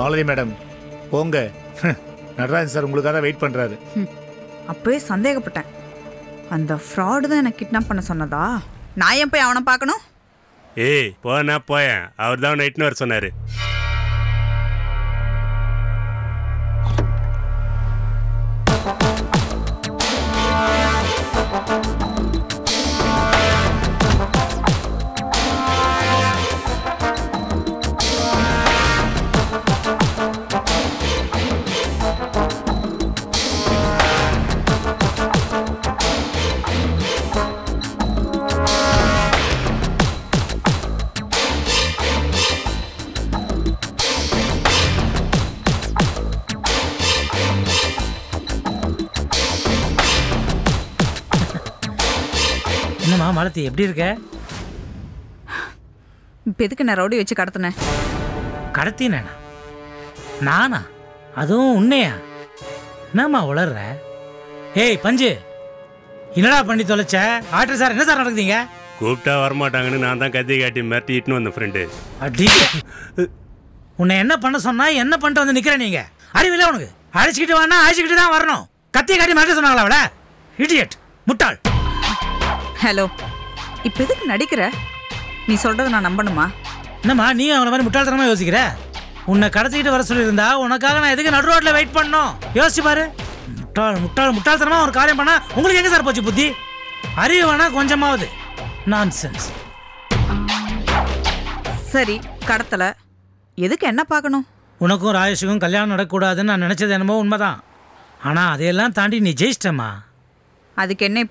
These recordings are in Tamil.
மாலதி மேடம் போங்க. நடராஜன் சார் உங்களுக்காக தான் வெயிட் பண்றாரு. அப்பவே சந்தேகப்பட்டேன். அந்த ஃப்ராடு தான் எனக்கு கிட்னாப் பண்ண சொன்னதா? நான் ஏன் போய் அவனை பார்க்கணும்? ஏய் போனா போயேன், அவர் தான் நைட்னு வர சொன்னாரு. என்னம்மா மாலதி எப்படி இருக்க? இப்போ எதுக்கு நான் ரவுடி வச்சு கடத்தினேன்? கடத்தினா நானா? அதுவும் உன்னையா? என்னம்மா உளர்ற? ஏய் பஞ்சு, என்னடா பண்ணி தொலைச்ச? ஆர்டர் சார் என்ன சார் நடக்குதுங்க? கூப்பிட்டா வரமாட்டாங்கன்னு நான் தான் கத்தி காட்டி மிரட்டி இட்டுன்னு வந்த ஃப்ரெண்டு. அடி உன்னை என்ன பண்ண சொன்னா என்ன பண்ணிட்டு வந்து நிக்கிற? நீங்க அறிவில்லை உனக்கு? அழைச்சிக்கிட்டு வானா அழைச்சிக்கிட்டு தான் வரணும். கத்தியை காட்டி மிரட்ட சொன்னாங்களா அவளை? இடியட், முட்டாள். ஹலோ, இப்போ எதுக்கு நடிக்கிற? நீ சொல்றதை நான் நம்பணுமா? என்னம்மா நீ அவளை மாதிரி முட்டாள்தனமா யோசிக்கிற? உன்னை கடத்திக்கிட்டு வர சொல்லியிருந்தா உனக்காக நான் எதுக்கு நடு ரோட்ல வெயிட் பண்ணணும்? யோசிச்சு பாரு. முட்டாள்தனமா ஒரு காரியம் பண்ணா உங்களுக்கு எங்க சார் போச்சு புத்தி? அறிவு வேணா கொஞ்சமாவது. நான்சென்ஸ். சரி கடத்தல, எதுக்கு என்ன பார்க்கணும்? உனக்கும் ராஜேஷுக்கும் கல்யாணம் நடக்கக்கூடாதுன்னு நான் நினைச்சது என்னமோ உண்மைதான். ஆனா அதையெல்லாம் தாண்டி நீ ஜெயிச்சிட்டம்மா. அதுக்கு என்ன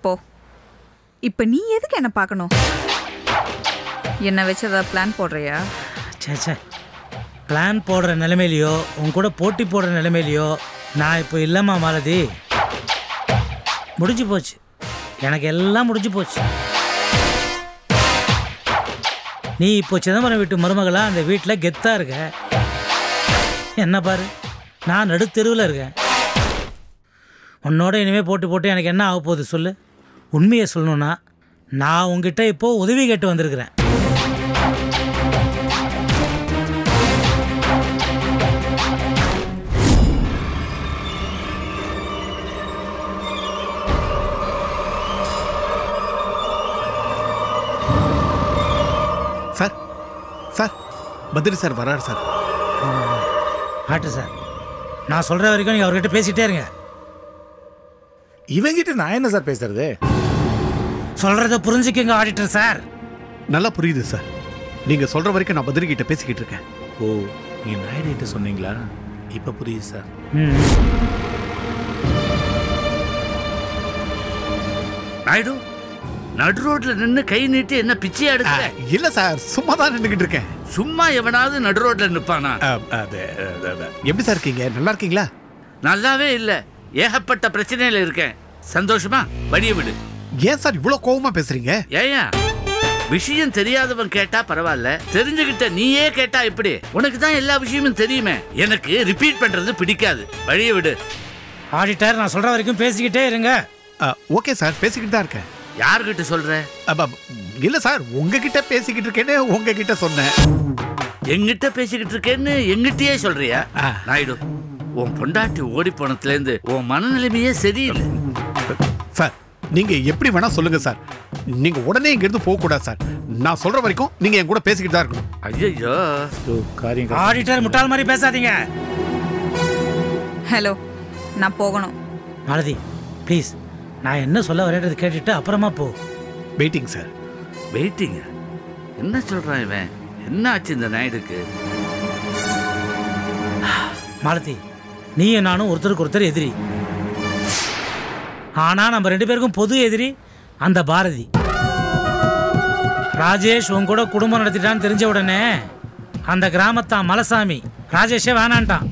இப்போ நீ எதுக்கு என்ன பார்க்கணும்? என்ன வச்சு ஏதாவது பிளான் போடுறியா? சே, பிளான் போடுற நிலைமையிலையோ உன் கூட போட்டி போடுற நிலைமையிலையோ நான் இப்போ இல்லைம்மா மாலதி. முடிஞ்சு போச்சு, எனக்கு எல்லாம் முடிஞ்சு போச்சு. நீ இப்போ சிதம்பரம் வீட்டு மருமகளா அந்த வீட்டில் கெத்தாக இருக்க. என்ன பாரு, நான் நடுத்தெருவில் இருக்கேன். உன்னோட இனிமேல் போட்டு எனக்கு என்ன ஆக போகுது சொல்லு? உண்மையை சொல்லணும்னா நான் உங்ககிட்ட இப்போது உதவி கேட்டு வந்திருக்கிறேன். சார் சார் பத்ரி சார் வராரு சார். ஆட்டு சார், நான் சொல்கிற வரைக்கும் நீங்கள் அவர்கிட்ட பேசிகிட்டே இருங்க. இவங்கிட்ட நான் என்ன சார் பேசுறது? சொல்கிறத புரிஞ்சுக்கங்க ஆடிட்டர் சார். நல்லா புரியுது சார். நீங்கள் சொல்கிற வரைக்கும் நான் பத்ரி கிட்ட பேசிக்கிட்டு இருக்கேன். ஓ, நீங்கள் நாயுடு சொன்னீங்களா? இப்போ புரியுது சார். நாயுடு நடு ரோட்ல நின்று கை நீட்டி என்ன பிச்சையா எடுக்கிற? இல்ல சார், சும்மா தான் நின்றுகிட்டு இருக்கேன். சும்மா எவனாவது நடு ரோட்ல நிப்பானா? எப்படி சார் இருக்கீங்க? நல்லா இருக்கீங்களா? நல்லாவே இல்ல, ஏகப்பட்ட பிரச்சனையில இருக்கேன். சந்தோஷமா வழிய விடு. ஏன் சார் இவ்வளவு கோவமா பேசுறீங்க? ஏயா விஷயம் தெரியாதவன் கேட்டா பரவாயில்ல, தெரிஞ்சுக்கிட்ட நீயே கேட்டா எப்படி? உனக்கு தான் எல்லா விஷயமும் தெரியுமே. எனக்கு ரிப்பீட் பண்றது பிடிக்காது, வழிய விடு. ஆடிட்டர், நான் சொல்ற வரைக்கும் பேசிக்கிட்டே இருங்க. ஓகே சார், பேசிக்கிட்டு தான் இருக்கேன். யார்கிட்ட சொல்ற? இல்ல சார், உங்ககிட்ட பேசிக்கிட்டு இருக்கேன்னு உங்ககிட்ட சொன்னேன். எங்கிட்ட பேசிக்கிட்டு இருக்கேன்னு எங்கிட்டயே சொல்றியா? நாயுடு, உன் பொண்டாட்டி ஓடி போனதுல இருந்து உன் மனநிலைமையே சரியில்லை சார். நீங்க எப்படி வேணா சொல்லுங்க சார், நீங்க உடனே இங்க இருந்து போக கூடாது சார். நான் சொல்ற வரைக்கும் நீங்க என் கூட பேசிக்கிட்டு தான் இருக்கணும். ஐயோ காரியம். ஆடிட்டர், முட்டாள் மாதிரி பேசாதீங்க. ஹலோ, நான் போகணும். மாலதி ப்ளீஸ், நான் என்ன சொல்ல வரேன்றது கேட்டுட்டு அப்புறமா போ. Waiting sir. வெயிட்டிங்? என்ன சொல்றான் இவன்? என்ன ஆச்சு இந்த நாயுடுக்கு? மாலதி, நீயும் நானும் ஒருத்தருக்கு ஒருத்தர் எதிரி. ஆனா நம்ம ரெண்டு பேருக்கும் பொது எதிரி அந்த பாரதி. ராஜேஷ் உன் கூட குடும்பம் நடத்திட்டான்னு தெரிஞ்ச உடனே அந்த கிராமத்தான் மலசாமி ராஜேஷே வேணான்ட்டான்.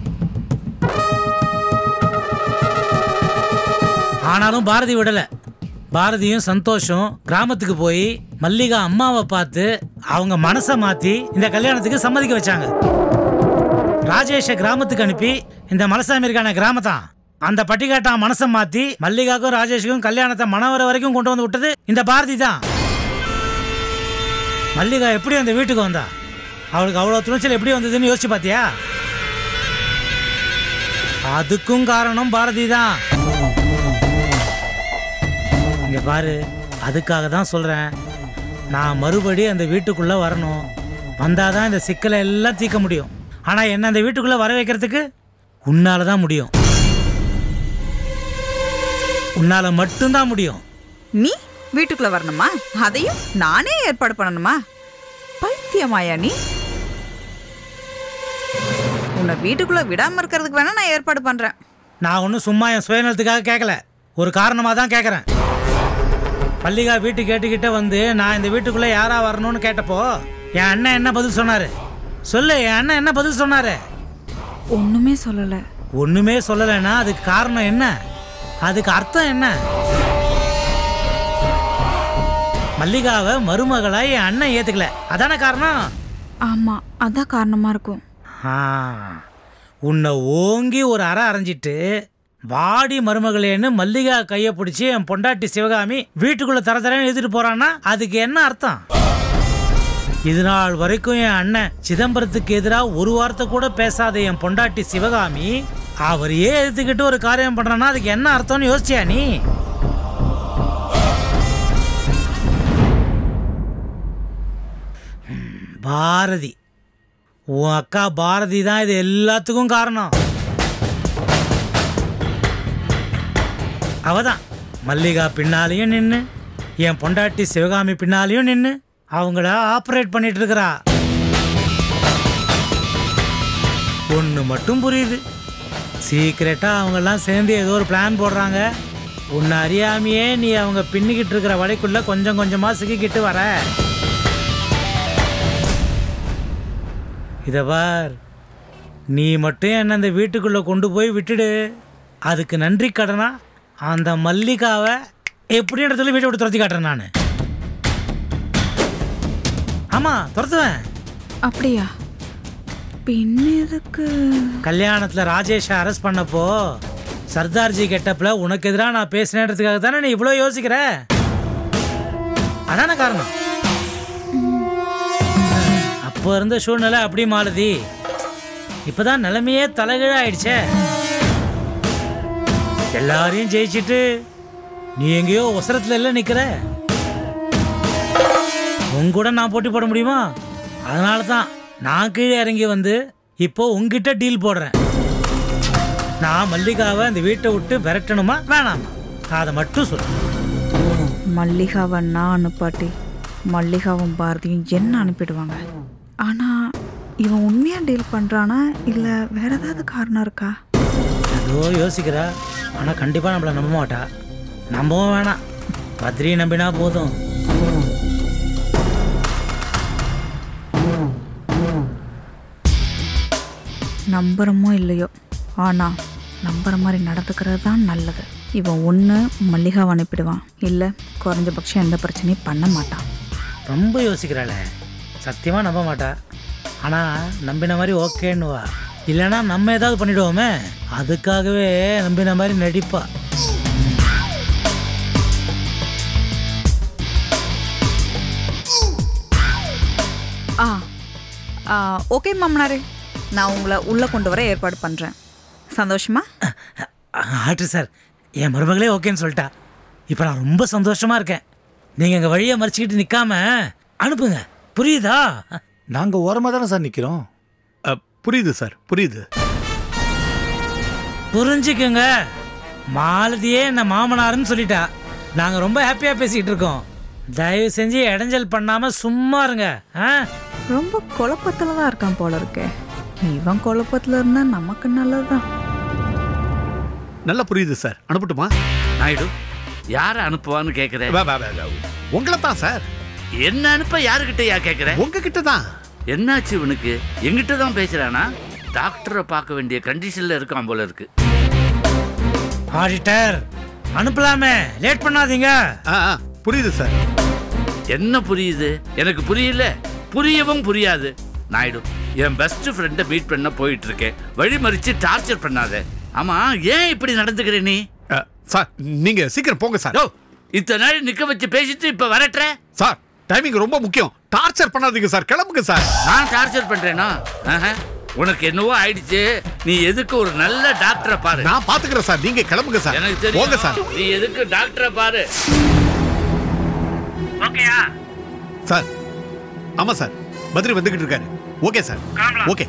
ஆனாலும் பாரதி விடல. பாரதியும் சந்தோஷம் கிராமத்துக்கு போய் மல்லிகா அம்மாவை பார்த்து அவங்க மனசை மாத்தி இந்த கல்யாணத்துக்கு சம்மதிக்க வச்சாங்க. ராஜேஷை கிராமத்துக்கு அனுப்பி இந்த மலசாமி இருக்கான கிராமத்தான் அந்த பட்டிக்காட்டான் மனசை மாத்தி மல்லிகாவுக்கும் ராஜேஷுக்கும் கல்யாணத்தை மணவர வரைக்கும் கொண்டு வந்து விட்டது இந்த பாரதி தான். மல்லிகா எப்படி அந்த வீட்டுக்கு வந்தா? அவளுக்கு அவ்வளோ துணிச்சல் எப்படி வந்ததுன்னு யோசிச்சு பார்த்தியா? அதுக்கும் காரணம் பாரதி தான். இங்க பாரு, அதுக்காக தான் சொல்றேன், நான் மறுபடி அந்த வீட்டுக்குள்ள வரணும். வந்தாதான் இந்த சிக்கலை எல்லாம் தீர்க்க முடியும். ஆனா என்ன அந்த வீட்டுக்குள்ள வர வைக்கிறதுக்கு உன்னால தான் முடியும். உன்னால மட்டும்தான் முடியும். நீ வீட்டுக்குள்ள வரணுமா? அதையும் நானே ஏற்பாடு பண்ணணுமா? பைத்தியமாயா நீ? உன்னை வீட்டுக்குள்ள விடாம இருக்கிறதுக்கு வேணா நான் ஏற்பாடு பண்றேன். நான் ஒன்றும் சும்மா என் சுயநலத்துக்காக கேட்கல, ஒரு காரணமாக தான் கேட்குறேன். மல்லிகா வீட்டு கேட்டுக்கிட்ட வந்து நான் இந்த வீட்டுக்குள்ளே யாரா வரணும்னு கேட்டப்போ என் அண்ணன் என்ன பதில் சொன்னாரு? சொல்லு, என் அண்ணன் என்ன பதில் சொன்னாரு? ஒண்ணுமே சொல்லல. ஒண்ணுமே சொல்லலைன்னா அதுக்கு காரணம் என்ன? அதுக்கு அர்த்தம் என்ன? மல்லிகாவை மருமகளா என் அண்ணன் ஏத்துக்கல, அதான காரணம்? ஆமா, அதான் காரணமா இருக்கும். உன்னை ஓங்கி ஒரு அறை அரைஞ்சிட்டு வாடி மருமகளேன்னு மல்லிகா கையை பிடிச்சி என் பொண்டாட்டி சிவகாமி வீட்டுக்குள்ள தரன்னு எழுதிட்டு போறான்னா அதுக்கு என்ன அர்த்தம்? இது நாள் வரைக்கும் என் அண்ணன் சிதம்பரத்துக்கு எதிராக ஒரு வார்த்தை கூட பேசாத என் பொண்டாட்டி சிவகாமி அவரையே எதிர்த்துக்கிட்டு ஒரு காரியம் பண்றான்னா அதுக்கு என்ன அர்த்தம்னு யோசிச்சியா நீ? பாரதி, உன் அக்கா பாரதி தான் இது எல்லாத்துக்கும் காரணம். அவதான் மல்லிகா பின்னாலையும் நின்று என் பொண்டாட்டி சிவகாமி பின்னாலையும் நின்று அவங்கள ஆப்ரேட் பண்ணிட்டு இருக்கிறா. ஒன்று மட்டும் புரியுது, சீக்கிரட்டா அவங்கெல்லாம் சேர்ந்து ஏதோ ஒரு பிளான் போடுறாங்க. உன்னை அறியாமையே நீ அவங்க பின்னிக்கிட்டு இருக்கிற வலைக்குள்ள கொஞ்சம் கொஞ்சமா சிக்கிக்கிட்டு வர. இதை பார், நீ மட்டும் என்ன அந்த வீட்டுக்குள்ளே கொண்டு போய் விட்டுடு. அதுக்கு நன்றி கடனா அந்த மல்லிகாவை எப்படின்ற சொல்லி வீட்டை விட்டு துரத்தி காட்டுறேன் நான். ஆமாம், துரத்துவேன். அப்படியா? பின்ன எதுக்கு? கல்யாணத்தில் ராஜேஷை அரெஸ்ட் பண்ணப்போ சர்தார்ஜி கெட்டப்பில் உனக்கு எதிராக நான் பேசினேன்றதுக்காக தானே நீ இவ்வளோ யோசிக்கிற? அதான காரணம். அப்போ இருந்த சூழ்நிலை அப்படி மாறுதி. இப்போதான் நிலைமையே தலைகீழ ஆயிடுச்சே. எல்லாரையும் ஜெயிச்சுட்டு நீ எங்கேயோ அவசரத்தில் இல்லை நிற்கிற. உங்க கூட நான் போட்டி போட முடியுமா? அதனால தான் நான் கீழே இறங்கி வந்து இப்போ உங்ககிட்ட டீல் போடுறேன். நான் மல்லிகாவை அந்த வீட்டை விட்டு விரட்டணுமா வேணாமா அதை மட்டும் சொல்லு. மல்லிகாவை நான் அனுப்பாட்டி மல்லிகாவும் பாரதியும் என்ன அனுப்பிடுவாங்க. ஆனா இவன் உண்மையா டீல் பண்றானா இல்ல வேற ஏதாவது காரணம் இருக்கா? ஏதோ யோசிக்கிறா, ஆனா கண்டிப்பா நம்மள நம்ப மாட்டா. நம்பவும் வேணாம், பத்ரி நம்பினா போதும். நம்புறமோ இல்லையோ, ஆனா நம்புற மாதிரி நடந்துக்கிறது தான் நல்லது. இவன் ஒன்று மல்லிகாவை அனுப்பிடுவான், இல்லை குறைஞ்சபட்சம் எந்த பிரச்சனையும் பண்ண மாட்டான். ரொம்ப யோசிக்கிறாள, சத்தியமாக நம்ப மாட்டா. ஆனால் நம்பின மாதிரி ஓகேன்னுவா, இல்லைன்னா நம்ம ஏதாவது பண்ணிடுவோமே அதுக்காகவே நம்பின மாதிரி நடிப்பா. ஓகே மாமனாரே, நான் உங்களை உள்ளே கொண்டு வர ஏற்பாடு பண்ணுறேன். சந்தோஷமா? ஆட்ரு சார், என் மருமகளே ஓகேன்னு சொல்லிட்டா. இப்போ நான் ரொம்ப சந்தோஷமாக இருக்கேன். நீங்கள் எங்கள் வழியை மறைச்சிக்கிட்டு நிற்காம அனுப்புங்க, புரியுதா? நாங்கள் ஓரமாக தானே சார் நிற்கிறோம். புரியுது சார், புரியுது. புரிஞ்சுக்குங்க, மாலதியே என்ன மாமனாருன்னு சொல்லிட்டா. நாங்கள் ரொம்ப ஹாப்பியாக பேசிக்கிட்டு இருக்கோம். தயவு செஞ்சு இடைஞ்சல் பண்ணாமல் சும்மா இருங்க. ரொம்ப குழப்பத்தில் தான் இருக்கான் போல இருக்கே. இவன் குழப்பத்தில் இருந்தால் நமக்கு நல்லதுதான். நல்லா புரியுது சார், அனுப்பட்டுமா? நாயுடு, யாரை அனுப்புவான்னு கேட்குறேன்? உங்களை தான் சார். என்ன அனுப்ப யாருக்கிட்டயா கேட்குறேன்? உங்ககிட்ட தான். என்னாச்சு இவனுக்கு? எங்கிட்ட தான் பேசுறானா? டாக்டரை பார்க்க வேண்டிய கண்டிஷன்ல இருக்கான் போல இருக்கு. ஆடிட்டர், அனுப்பலாமே, லேட் பண்ணாதீங்க. புரியுது சார். என்ன புரியுது? எனக்கு புரியல, புரியவும் புரியாது. நாயுடு, என் பெஸ்ட் ஃப்ரெண்டை மீட் பண்ண போயிட்டு இருக்கேன். வழி மறிச்சு டார்ச்சர் பண்ணாத. ஆமா, ஏன் இப்படி நடந்துக்கிற நீ? சார் நீங்க சீக்கிரம் போங்க சார். இத்தனை நாள் நிக்க வச்சு பேசிட்டு இப்ப வரட்டுற? சார் டைமிங் ரொம்ப முக்கியம். டார்ச்சர் பண்ணாதீங்க சார், கிளம்புங்க சார். நான் டார்ச்சர் பண்றேனா? உனக்கு என்னவோ ஆயிடுச்சு. நீ எதுக்கு ஒரு நல்ல டாக்டரை பாரு. நான் பாத்துக்கிறேன் சார், நீங்க கிளம்புங்க சார். எனக்கு போங்க தெரியும் சார். நீ எதுக்கு டாக்டரை பாரு. ஓகேயா சார்? ஆமா சார், பத்ரி வந்துகிட்டு இருக்காரு. Okay sir, okay.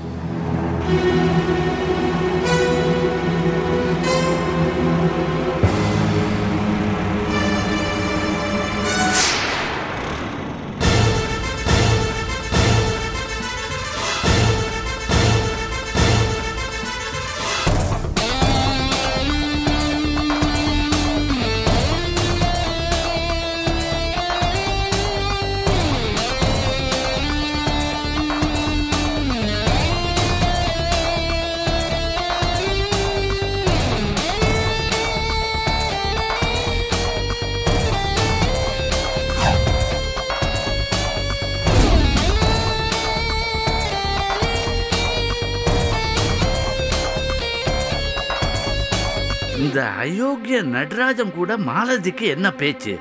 இந்த அயோக்கிய நடராஜன் கூட மாலதிக்கு என்ன பேச்சு?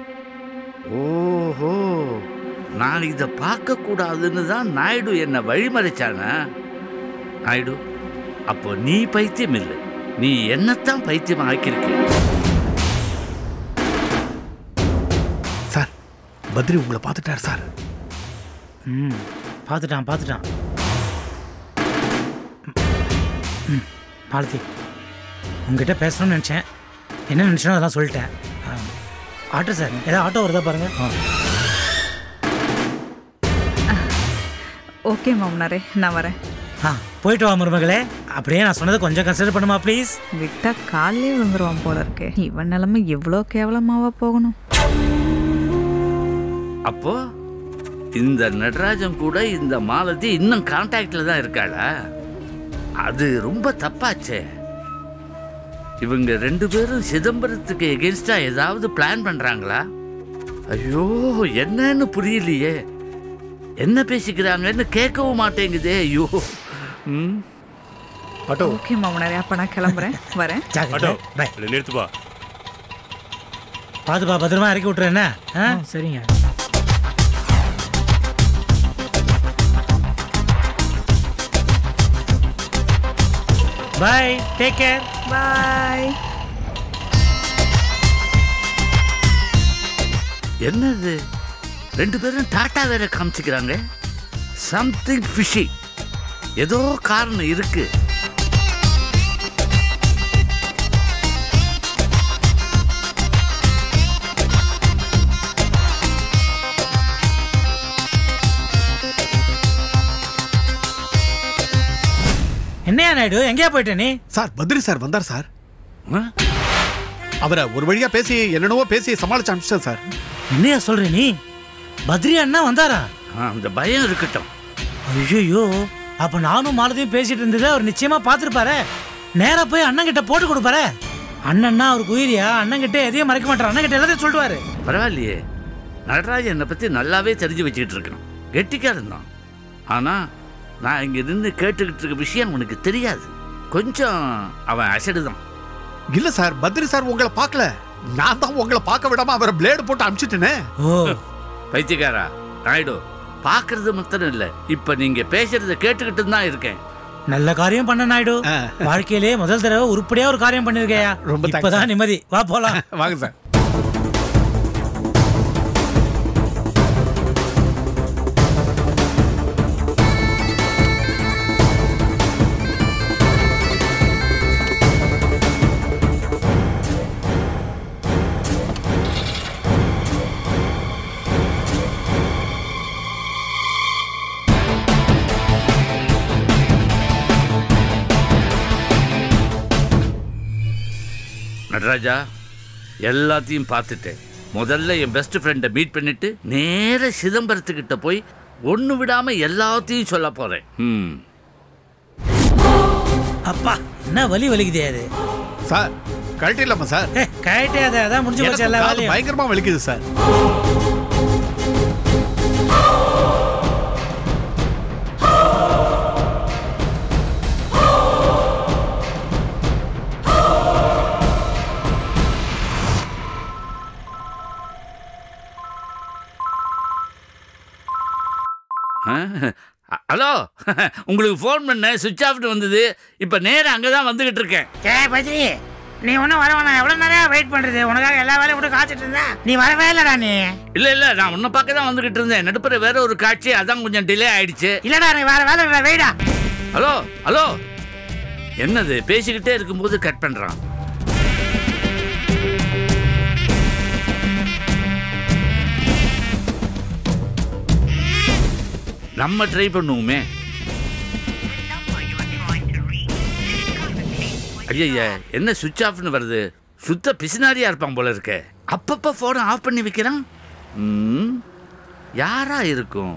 ஓஹோ, நான் இதை பார்க்க கூடாதுன்னு தான் நாயுடு என்னை வழிமறைச்சானா? நாயுடு, அப்போ நீ பைத்தியம் இல்லை, நீ என்னத்தான் பைத்தியம் ஆக்கியிருக்க. சார், பத்ரி உங்களை பார்த்துட்டார் சார். பார்த்துட்டான். மாலதி, உங்ககிட்ட பேசணும்னு நினச்சேன். என்ன நினச்சனோ அதெல்லாம் சொல்லிட்டேன். ஆட்டோ சார், ஏதாவது ஆட்டோ வருதா பாருங்க. ஓகே மாமனாரே, நான் வரேன். போயிட்டு வா மருமகளே. அப்படியே நான் சொன்னதை கொஞ்சம் கன்சிடர் பண்ணுமா ப்ளீஸ். விட்டா காலையே விழுந்துருவான் போல இருக்கே. இவன் நிலைமை எவ்வளோ கேவலமாவா போகணும். அப்போ இந்த நடராஜன் கூட இந்த மாலதி இன்னும் கான்டாக்ட்ல தான் இருக்காளா? அது ரொம்ப தப்பாச்சே. இவங்க ரெண்டு பேரும் சிதம்பரத்துக்கு எகென்ஸ்டா ஏதாவது பிளான் பண்றாங்களா? ஐயோ, என்னன்னு புரியலையே. என்ன பேசிக்கிறாங்கன்னு கேட்கவும் மாட்டேங்குதே. ஐயோ. ஓகே மாமனாரே, அப்ப நான் கிளம்புறேன். வரேன். நிறுத்துப்பா. பார்த்துப்பா, பத்திரமா இறக்கி விட்டுறேன். என்ன? சரிங்க. பாய், டேக் கேர். பாய். என்னது, ரெண்டு பேரும் டாட்டா வேற காமிச்சுக்கிறாங்க. சம்திங் ஃபிஷி, ஏதோ காரணம் இருக்கு. என்னையா நாயுடு, எங்கேயா போயிட்ட நீ? சார், பத்ரி சார் வந்தார் சார். அவரை ஒரு வழியா பேசி என்னென்னவோ பேசி சமாளிச்சு அனுப்பிச்சிட்டேன் சார். என்னையா சொல்ற நீ? பத்ரி அண்ணா வந்தாரா? அந்த பயம் இருக்கட்டும். ஐயோ, அப்ப நானும் மாலதியும் பேசிட்டு இருந்ததை அவர் நிச்சயமா பார்த்துருப்பாரு. நேரா போய் அண்ணன் கிட்ட போட்டு கொடுப்பாரு. அண்ணன்னா அவருக்கு உயிரியா? அண்ணன் கிட்ட எதையும் மறைக்க மாட்டார். அண்ணன் கிட்ட எல்லாத்தையும் சொல்லுவாரு. பரவாயில்லையே, நடராஜன் என்னை பத்தி நல்லாவே தெரிஞ்சு வச்சுக்கிட்டு இருக்கணும். கெட்டிக்காரன் தான். ஆனா நான் இங்க நின்று கேட்டுக்கிட்டு இருக்க விஷயம் உனக்கு தெரியாது. கொஞ்சம் அவன் அசடு தான். இல்ல சார், பத்ரி சார் உங்களை பார்க்கல. நான் தான் உங்களை பார்க்க விடாம அவரை பிளேடு போட்டு அனுப்பிச்சிட்டேனே. ஓ பைத்தியக்காரா நாயுடு, பார்க்கறது மாத்திரம் இல்ல, இப்ப நீங்க பேசுறத கேட்டுக்கிட்டு தான் இருக்கேன். நல்ல காரியம் பண்ண நாயுடு. வாழ்க்கையிலே முதல் தடவை உருப்படியா ஒரு காரியம் பண்ணிருக்கையா. ரொம்ப இப்பதான் நிம்மதி. வா போலாம். வாங்க சார். நடராஜா, எல்லாத்தையும் பார்த்துட்டேன். முதல்ல என் பெஸ்ட் ஃப்ரெண்டை மீட் பண்ணிட்டு நேர சிதம்பரத்துக்கிட்ட போய் ஒன்று விடாம எல்லாத்தையும் சொல்ல போறேன். அப்பா, என்ன வலி வலிக்குதே அது. Sir, கழட்டிடலாமா sir? கழட்டே, அதான் முடிஞ்சு போச்சு. எல்லா வேலையும் பயங்கரமா வலிக்குது சார். ஹலோ உங்களுக்கு ஃபோன் பண்ண சுவிட்ச் ஆஃப்னு வந்தது. இப்போ நேரம் அங்கே தான் வந்துக்கிட்டு இருக்கேன். பத்ரி நீ ஒன்றும் வரவா? எவ்வளோ நேரம் வெயிட் பண்ணுறது? உனக்காக எல்லா வேலையும் கூட காத்துட்டு இருந்தா நீ வரவே இல்லடா. நீ இல்லை நான் உன்னை பார்க்க தான் வந்துக்கிட்டு இருந்தேன். நடுப்புற வேற ஒரு காட்சி, அதான் கொஞ்சம் டிலே ஆயிடுச்சு. இல்லடா நீ வேற வேலை வெயிடா. ஹலோ என்னது பேசிக்கிட்டே இருக்கும்போது கட் பண்ணுறான். நம்ம ட்ரை பண்ணுவோமே. ஐயா என்ன சுவிட்ச் ஆஃப்னு வருது? சுத்த பிசினாரியா இருப்பான் போல இருக்க. அப்பப்போ ஃபோனை ஆஃப் பண்ணி வைக்கிறான். யாரா இருக்கும்?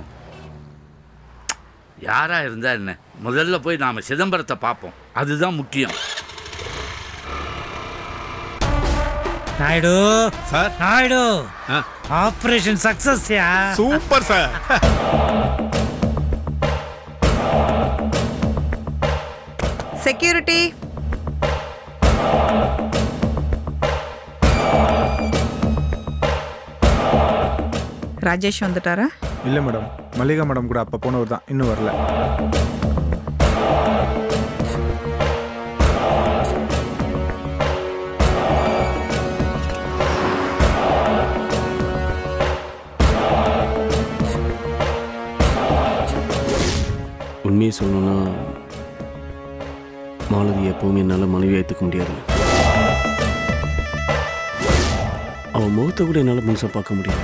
யாரா இருந்தா என்ன? முதல்ல போய் நாம சிதம்பரத்தை பார்ப்போம், அதுதான் முக்கியம். Naidu sir. Naidu operation success யா. Super sir. செக்யூரிட்டி. ராஜேஷ் வந்துட்டாரா? இல்லை மேடம், மல்லிகா மேடம் கூட அப்போ போனவர் தான், இன்னும் வரல. உண்மையை சொல்லணும்னா மாலதி எப்பவுமே என்னால் மனைவி ஏற்றுக்க முடியாது. அவன் முகத்தை கூட என்னால் முழுசாக பார்க்க முடியாது.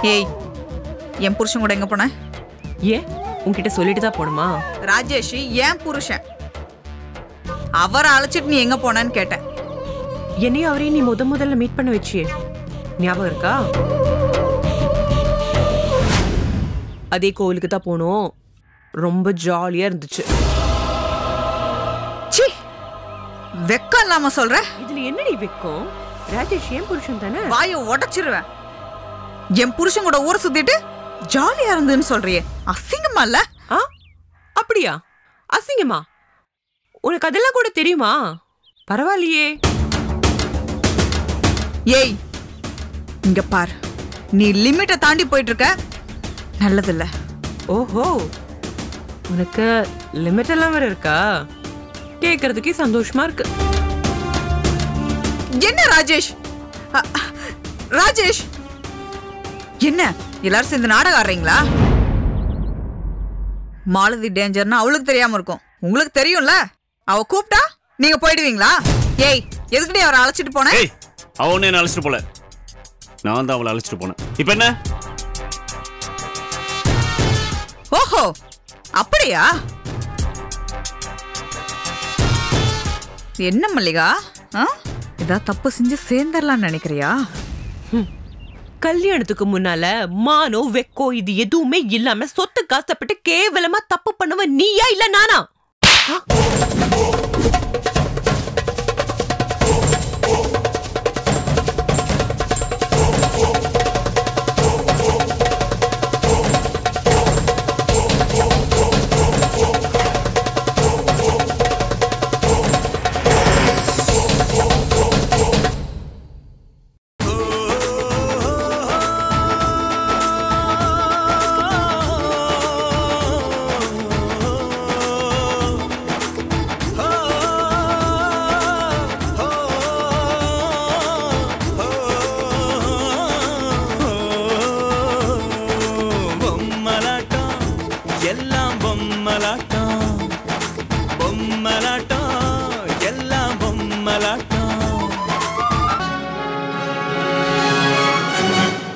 ஏய், என் புருஷன் கூட எங்க போன? ஏன் உன்கிட்ட சொல்லிட்டு தான் போணுமா? ராஜேஷ் ஏன் புருஷன், அவரை அழைச்சிட்டு நீ எங்க போனன்னு கேட்டேன். என்னையும் அவரையும் நீ முதல்ல மீட் பண்ண வச்சியே, ஞாபகம் இருக்கா? அதே கோவிலுக்கு தான் போனோம், ரொம்ப ஜாலியா இருந்துச்சு. சி, வெக்கம் இல்லாம சொல்ற. இதுல என்னடி வெக்கம்? ராஜேஷ் ஏன் புருஷன் தானே. வாயை உடைச்சிருவேன். என் புருஷன் கூட ஊரை சுத்திட்டு ஜாலியா இருந்துன்னு சொல்றியே, அசிங்கமா இல்ல? அப்படியா? அசிங்கமா? உனக்கு அதெல்லாம் கூட தெரியுமா? பரவாயில்லையே. ஏய், இங்க பார், நீ லிமிட்டை தாண்டி போயிட்டு இருக்க, நல்லதில்ல. ஓஹோ, உனக்கு லிமிட் எல்லாம் வேற இருக்கா? கேக்குறதுக்கே சந்தோஷமா இருக்கு. என்ன ராஜேஷ்? ராஜேஷ், என்ன எல்லாரும் சேர்ந்து நாடகம் ஆடுறீங்களா? மாலதி டேஞ்சர்னா அவளுக்கு தெரியாம இருக்கும், உங்களுக்கு தெரியும்ல. அவ கூப்பிட்டா நீங்க போயிடுவீங்களா? ஏய், எதுக்குடி அவரை அழைச்சிட்டு போன? அவனே என்ன அழைச்சிட்டு போல, நான் தான் அவளை அழைச்சிட்டு போனேன். இப்ப என்ன? ஓஹோ, அப்படியா? என்ன மல்லிகா, இதா தப்பு செஞ்சு சேர்ந்துடலான்னு நினைக்கிறியா? கல்யாணத்துக்கு முன்னால மானோ வெக்கோ இது எதுவுமே இல்லாம சொத்து காசப்பட்டு கேவலமா தப்பு பண்ணுவ நீயா இல்ல நானா?